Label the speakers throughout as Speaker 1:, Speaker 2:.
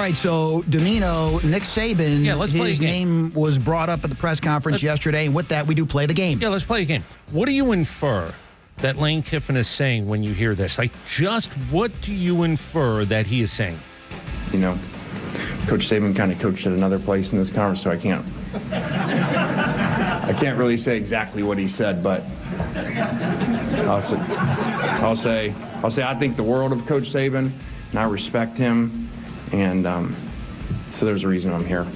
Speaker 1: right, so Dimino, Nick Saban,
Speaker 2: let's play
Speaker 1: his
Speaker 2: a game.
Speaker 1: name was brought up at the press conference yesterday, and with that, we do play the game.
Speaker 2: Yeah, let's play a game. What do you infer that Lane Kiffin is saying when you hear this? Like, just what do you infer that he is saying?
Speaker 3: You know, Coach Saban kind of coached at another place in this conference, so I can't really say exactly what he said, but I'll say I think the world of Coach Saban, and I respect him, and so there's a reason I'm here.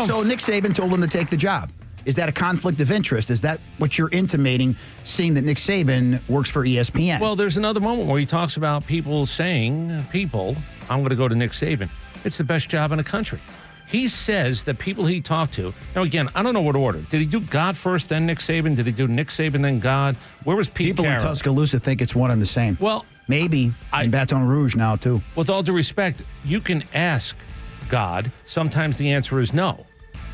Speaker 1: So Nick Saban told him to take the job. Is that a conflict of interest? Is that what you're intimating, seeing that Nick Saban works for ESPN?
Speaker 2: Well, there's another moment where he talks about people saying, I'm going to go to Nick Saban. It's the best job in the country. He says that people he talked to, now again, I don't know what order. Did he do God first, then Nick Saban? Did he do Nick Saban, then God? Where was Pete
Speaker 1: People
Speaker 2: Carroll?
Speaker 1: in Tuscaloosa think it's one and the same.
Speaker 2: Well,
Speaker 1: maybe in Baton Rouge now, too.
Speaker 2: With all due respect, you can ask God. Sometimes the answer is no.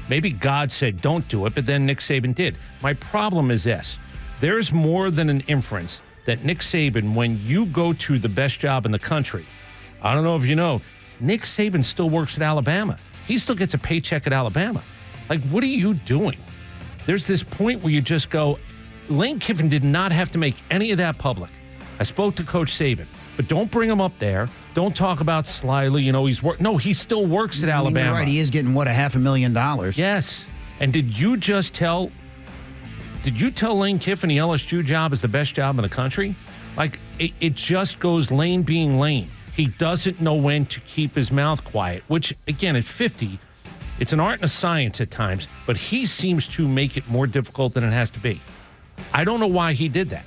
Speaker 2: Maybe God said don't do it, but then Nick Saban did. My problem is this. There's more than an inference that Nick Saban, when you go to the best job in the country, I don't know if you know, Nick Saban still works at Alabama. He still gets a paycheck at Alabama. Like, what are you doing? There's this point where you just go, Lane Kiffin did not have to make any of that public. I spoke to Coach Saban, but don't bring him up there. Don't talk about slyly, he still works at Alabama.
Speaker 1: You're right, he is getting, what, $500,000?
Speaker 2: Yes. And did you tell Lane Kiffin the LSU job is the best job in the country? Like, it just goes Lane being Lane. He doesn't know when to keep his mouth quiet, which, again, at 50, it's an art and a science at times, but he seems to make it more difficult than it has to be. I don't know why he did that.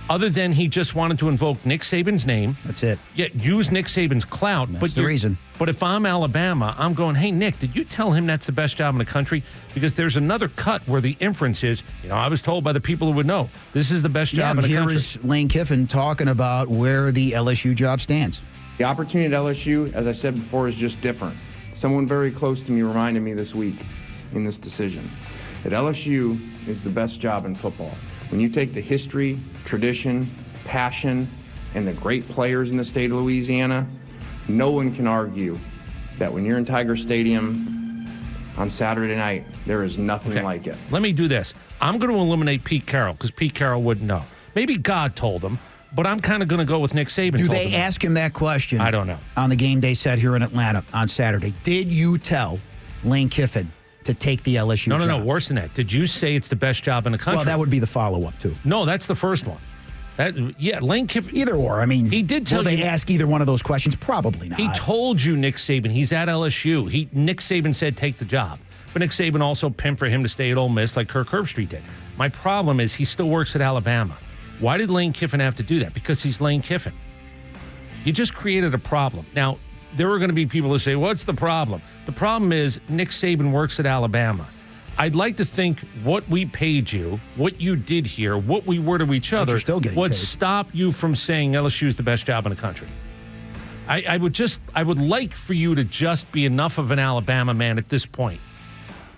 Speaker 2: Other than he just wanted to invoke Nick Saban's name.
Speaker 1: That's it.
Speaker 2: Yeah, use Nick Saban's clout.
Speaker 1: That's the reason.
Speaker 2: But if I'm Alabama, I'm going, hey, Nick, did you tell him that's the best job in the country? Because there's another cut where the inference is, I was told by the people who would know, this is the best job in the country.
Speaker 1: Here is Lane Kiffin talking about where the LSU job stands.
Speaker 3: The opportunity at LSU, as I said before, is just different. Someone very close to me reminded me this week in this decision that LSU is the best job in football. When you take the history, tradition, passion, and the great players in the state of Louisiana, no one can argue that when you're in Tiger Stadium on Saturday night, there is nothing like it.
Speaker 2: Let me do this. I'm going to eliminate Pete Carroll because Pete Carroll wouldn't know. Maybe God told him, but I'm kind of going to go with Nick Saban.
Speaker 1: Do they ask him that question?
Speaker 2: I don't know.
Speaker 1: On the game day set here in Atlanta on Saturday, did you tell Lane Kiffin to take the LSU job?
Speaker 2: No, worse than that. Did you say it's the best job in the country?
Speaker 1: Well, that would be the follow-up, too.
Speaker 2: No, that's the first one. Lane Kiffin.
Speaker 1: Either or. I mean,
Speaker 2: he did tell
Speaker 1: will they ask either one of those questions? Probably not.
Speaker 2: He told you Nick Saban. He's at LSU. Nick Saban said take the job. But Nick Saban also pimped for him to stay at Ole Miss like Kirk Herbstreit did. My problem is he still works at Alabama. Why did Lane Kiffin have to do that? Because he's Lane Kiffin. You just created a problem. Now, there are going to be people who say, what's the problem? The problem is Nick Saban works at Alabama. I'd like to think what we paid you, what you did here, what we were to each other would stop you from saying LSU is the best job in the country. I would like for you to just be enough of an Alabama man at this point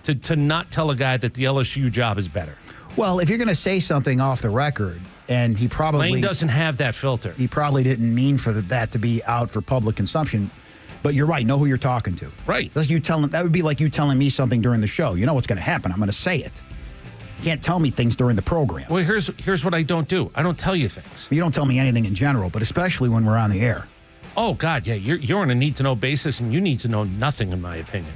Speaker 2: to not tell a guy that the LSU job is better.
Speaker 1: Well, if you're going to say something off the record, and he probably...
Speaker 2: Lane doesn't have that filter.
Speaker 1: He probably didn't mean for that to be out for public consumption. But you're right. Know who you're talking to.
Speaker 2: Right.
Speaker 1: That would be like you telling me something during the show. You know what's going to happen. I'm going to say it. You can't tell me things during the program.
Speaker 2: Well, here's what I don't do. I don't tell you things.
Speaker 1: You don't tell me anything in general, but especially when we're on the air.
Speaker 2: Oh, God, yeah. You're on a need-to-know basis, and you need to know nothing, in my opinion.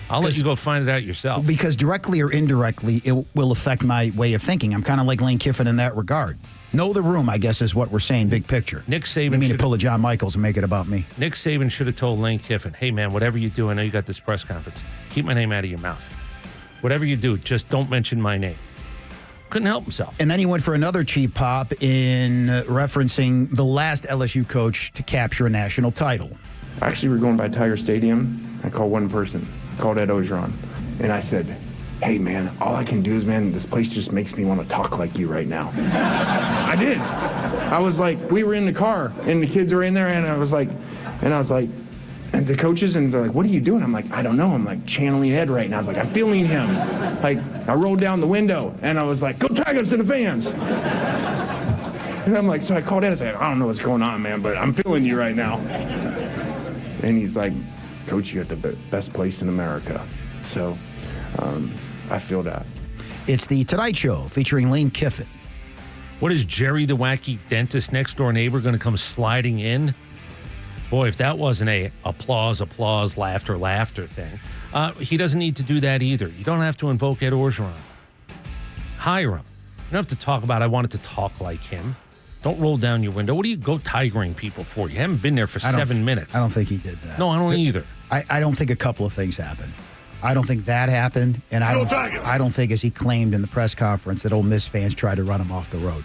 Speaker 2: I'll let you go find it out yourself.
Speaker 1: Because directly or indirectly, it will affect my way of thinking. I'm kind of like Lane Kiffin in that regard. Know the room, I guess, is what we're saying, big picture.
Speaker 2: Nick Saban.
Speaker 1: I mean to pull a John Michaels and make it about me.
Speaker 2: Nick Saban should have told Lane Kiffin, hey, man, whatever you do, I know you got this press conference. Keep my name out of your mouth. Whatever you do, just don't mention my name. Couldn't help himself.
Speaker 1: And then he went for another cheap pop in referencing the last LSU coach to capture a national title.
Speaker 3: Actually, we were going by Tiger Stadium. I called one person. I called Ed Ogeron. And I said, hey, man, all I can do is, man, this place just makes me want to talk like you right now. I did. I was like, we were in the car, and the kids were in there, and I was like, and the coaches, and they're like, what are you doing? I'm like, I don't know. I'm like channeling Ed right now. I was like, I'm feeling him. Like, I rolled down the window, and I was like, go Tigers to the fans. And I'm like, so I called Ed. I said, I don't know what's going on, man, but I'm feeling you right now. And he's like, Coach, you're at the best place in America. So I feel that.
Speaker 1: It's the Tonight Show featuring Lane Kiffin.
Speaker 2: What is Jerry the wacky dentist next door neighbor going to come sliding in? Boy, if that wasn't a applause, laughter thing. He doesn't need to do that either. You don't have to invoke Ed Orgeron. Hire him. You don't have to talk about, I wanted to talk like him. Don't roll down your window. What do you go tigering people for? You haven't been there for 7 minutes.
Speaker 1: I don't think he did that.
Speaker 2: No, I don't either.
Speaker 1: I don't think a couple of things happened. I don't think that happened, and I don't think, as he claimed in the press conference, that Ole Miss fans tried to run him off the road.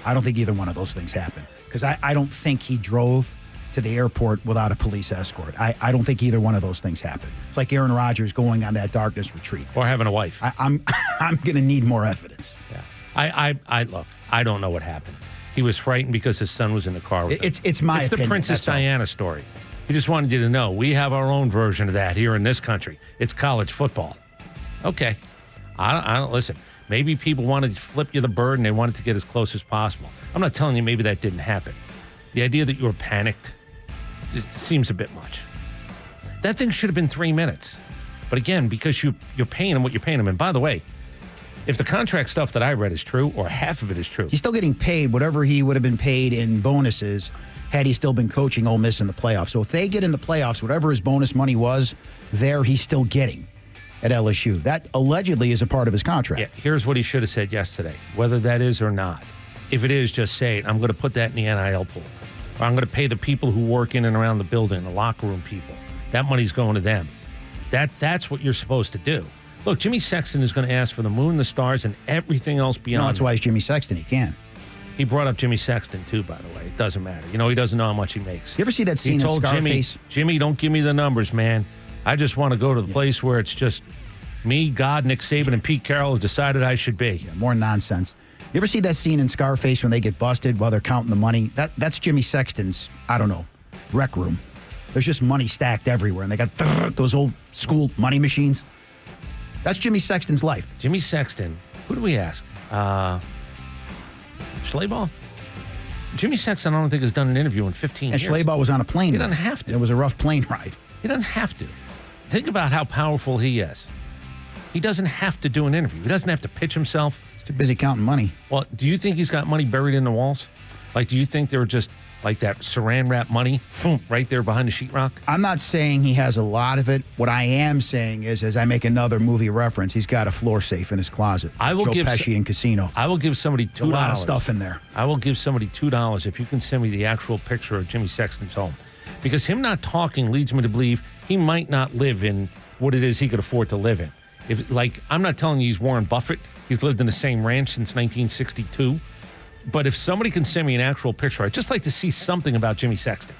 Speaker 1: I don't think either one of those things happened, because I don't think he drove to the airport without a police escort. I don't think either one of those things happened. It's like Aaron Rodgers going on that darkness retreat.
Speaker 2: Or having a wife.
Speaker 1: I'm going to need more evidence.
Speaker 2: Yeah. I look, I don't know what happened. He was frightened because his son was in the car with him.
Speaker 1: It's my opinion.
Speaker 2: It's the Princess Diana story. He just wanted you to know we have our own version of that here in this country. It's college football. Okay. I don't listen. Maybe people wanted to flip you the bird and they wanted to get as close as possible. I'm not telling you maybe that didn't happen. The idea that you were panicked just seems a bit much. That thing should have been 3 minutes. But again, because you're paying him what you're paying him. And by the way, if the contract stuff that I read is true, or half of it is true,
Speaker 1: he's still getting paid whatever he would have been paid in bonuses had he still been coaching Ole Miss in the playoffs. So if they get in the playoffs, whatever his bonus money was, he's still getting at LSU. That allegedly is a part of his contract.
Speaker 2: Yeah, here's what he should have said yesterday, whether that is or not. If it is, just say it. I'm going to put that in the NIL pool. Or I'm going to pay the people who work in and around the building, the locker room people. That money's going to them. That's what you're supposed to do. Look, Jimmy Sexton is going to ask for the moon, the stars, and everything else beyond.
Speaker 1: No, that's why he's Jimmy Sexton. He can.
Speaker 2: He brought up Jimmy Sexton, too, by the way. It doesn't matter. You know, he doesn't know how much he makes.
Speaker 1: You ever see that scene in Scarface?
Speaker 2: Jimmy, don't give me the numbers, man. I just want to go to the place where it's just me, God, Nick Saban, and Pete Carroll have decided I should be.
Speaker 1: Yeah, more nonsense. You ever see that scene in Scarface when they get busted while they're counting the money? That's Jimmy Sexton's, I don't know, rec room. There's just money stacked everywhere, and they got those old school money machines. That's Jimmy Sexton's life.
Speaker 2: Jimmy Sexton. Who do we ask? Schleybaugh? Jimmy Sexton, I don't think, has done an interview in 15 years.
Speaker 1: And Schleybaugh was on a plane
Speaker 2: He
Speaker 1: ride.
Speaker 2: doesn't have to.
Speaker 1: It was a rough plane ride.
Speaker 2: He doesn't have to. Think about how powerful he is. He doesn't have to do an interview. He doesn't have to pitch himself.
Speaker 1: He's too busy counting money.
Speaker 2: Well, do you think he's got money buried in the walls? Like, do you think they were just like that saran wrap money right there behind the sheetrock?
Speaker 1: I'm not saying he has a lot of it. What I am saying is, as I make another movie reference, he's got a floor safe in his closet. Joe Pesci in Casino.
Speaker 2: I will give somebody $2.
Speaker 1: A lot of stuff in there.
Speaker 2: I will give somebody $2 if you can send me the actual picture of Jimmy Sexton's home. Because him not talking leads me to believe he might not live in what it is he could afford to live in. I'm not telling you he's Warren Buffett. He's lived in the same ranch since 1962. But if somebody can send me an actual picture, I'd just like to see something about Jimmy Sexton.